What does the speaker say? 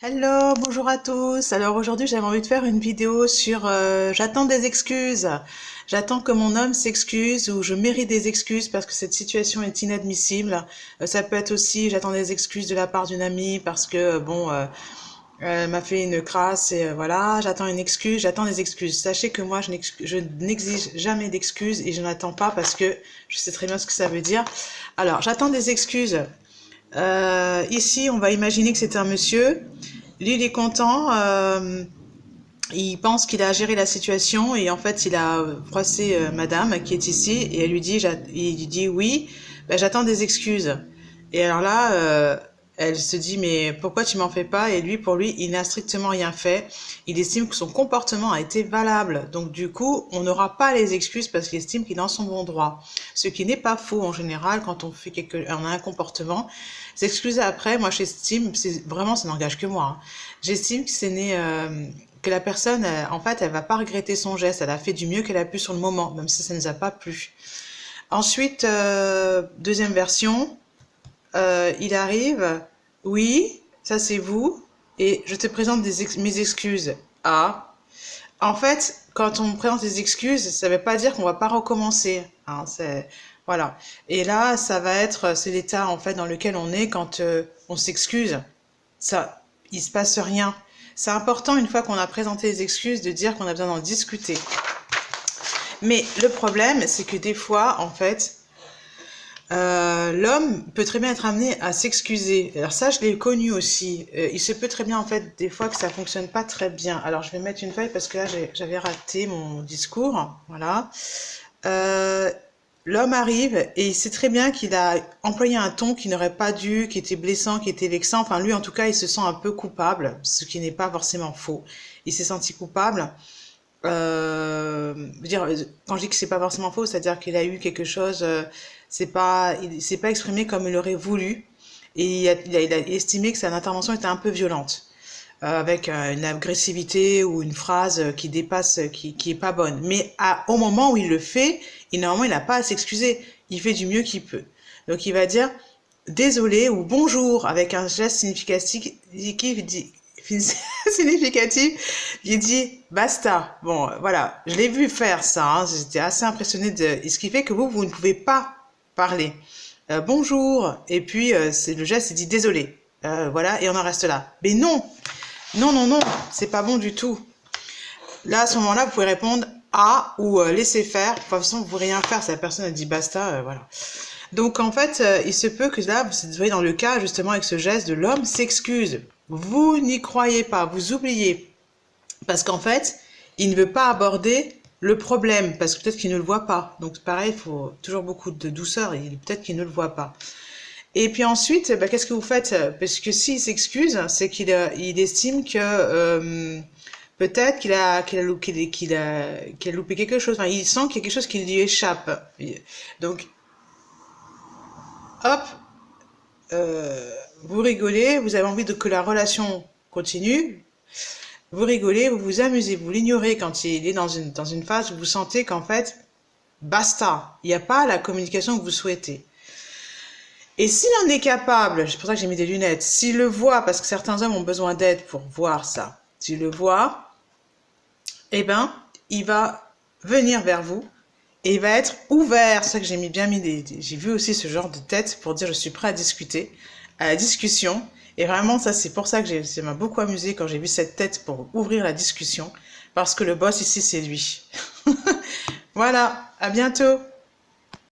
Hello, bonjour à tous. Alors aujourd'hui, j'avais envie de faire une vidéo sur j'attends des excuses. J'attends que mon homme s'excuse ou je mérite des excuses parce que cette situation est inadmissible. Ça peut être aussi j'attends des excuses de la part d'une amie parce que elle m'a fait une crasse et voilà, j'attends une excuse, j'attends des excuses. Sachez que moi, je n'exige jamais d'excuses et je n'attends pas parce que je sais très bien ce que ça veut dire. Alors, j'attends des excuses. Ici, on va imaginer que c'est un monsieur. Lui, il est content. Il pense qu'il a géré la situation et en fait, il a froissé madame qui est ici et il lui dit oui, ben, j'attends des excuses. Et alors là, elle se dit mais pourquoi tu m'en fais pas? Et lui, pour lui, il n'a strictement rien fait. Il estime que son comportement a été valable. Donc du coup, on n'aura pas les excuses parce qu'il estime qu'il est dans son bon droit. Ce qui n'est pas faux en général quand on a un comportement. S'excuser après, moi j'estime, c'est vraiment ça n'engage que moi. Hein. J'estime que que la personne, en fait, elle va pas regretter son geste. Elle a fait du mieux qu'elle a pu sur le moment, même si ça ne nous a pas plu. Ensuite, deuxième version, il arrive, oui, ça c'est vous, et je te présente mes excuses. Ah, en fait, quand on présente des excuses, ça ne veut pas dire qu'on va pas recommencer. Hein, voilà. Et là, c'est l'état en fait dans lequel on est quand on s'excuse. Il se passe rien. C'est important une fois qu'on a présenté les excuses de dire qu'on a besoin d'en discuter. Mais le problème, c'est que des fois, en fait, l'homme peut très bien être amené à s'excuser. Alors ça, je l'ai connu aussi. Il se peut très bien, en fait, des fois que ça fonctionne pas très bien. Alors, je vais mettre une feuille parce que là, j'avais raté mon discours. Voilà. L'homme arrive et il sait très bien qu'il a employé un ton qui n'aurait pas dû, qui était blessant, qui était vexant. Enfin, lui, en tout cas, il se sent un peu coupable, ce qui n'est pas forcément faux. Il s'est senti coupable. Quand je dis que c'est pas forcément faux, c'est-à-dire qu'il a eu quelque chose, il s'est pas exprimé comme il aurait voulu, et il a estimé que son intervention était un peu violente, avec une agressivité ou une phrase qui dépasse, qui est pas bonne. Mais au moment où il le fait, normalement il n'a pas à s'excuser, il fait du mieux qu'il peut. Donc il va dire désolé ou bonjour avec un geste significatif significatif, il dit basta. Bon, voilà, je l'ai vu faire ça, hein. J'étais assez impressionnée de ce qui fait que vous ne pouvez pas parler. Bonjour, et puis c'est le geste, il dit désolé. Voilà, et on en reste là. Mais non, non, non, non, c'est pas bon du tout. Là, à ce moment-là, vous pouvez répondre ah ou laisser faire. De toute façon, vous ne pouvez rien faire si la personne a dit basta, voilà. Donc en fait, il se peut que là, vous voyez dans le cas justement avec ce geste de l'homme s'excuse. Vous n'y croyez pas, vous oubliez. Parce qu'en fait, il ne veut pas aborder le problème, parce que peut-être qu'il ne le voit pas. Donc pareil, il faut toujours beaucoup de douceur, et peut-être qu'il ne le voit pas. Et puis ensuite, qu'est-ce que vous faites? Parce que s'il s'excuse, c'est qu'il estime que peut-être qu'il a loupé quelque chose. Enfin, il sent qu'il y a quelque chose qui lui échappe. Donc, hop, vous rigolez, vous avez envie que la relation continue, vous rigolez, vous vous amusez, vous l'ignorez quand il est dans une phase où vous sentez qu'en fait, basta, il n'y a pas la communication que vous souhaitez. Et s'il en est capable, c'est pour ça que j'ai mis des lunettes, s'il le voit, parce que certains hommes ont besoin d'aide pour voir ça, s'il le voit, eh ben, il va venir vers vous et il va être ouvert. C'est ça que j'ai vu aussi ce genre de tête pour dire je suis prêt à discuter, à la discussion. Et vraiment, ça, c'est pour ça que ça m'a beaucoup amusé quand j'ai vu cette tête pour ouvrir la discussion. Parce que le boss ici, c'est lui. Voilà, à bientôt.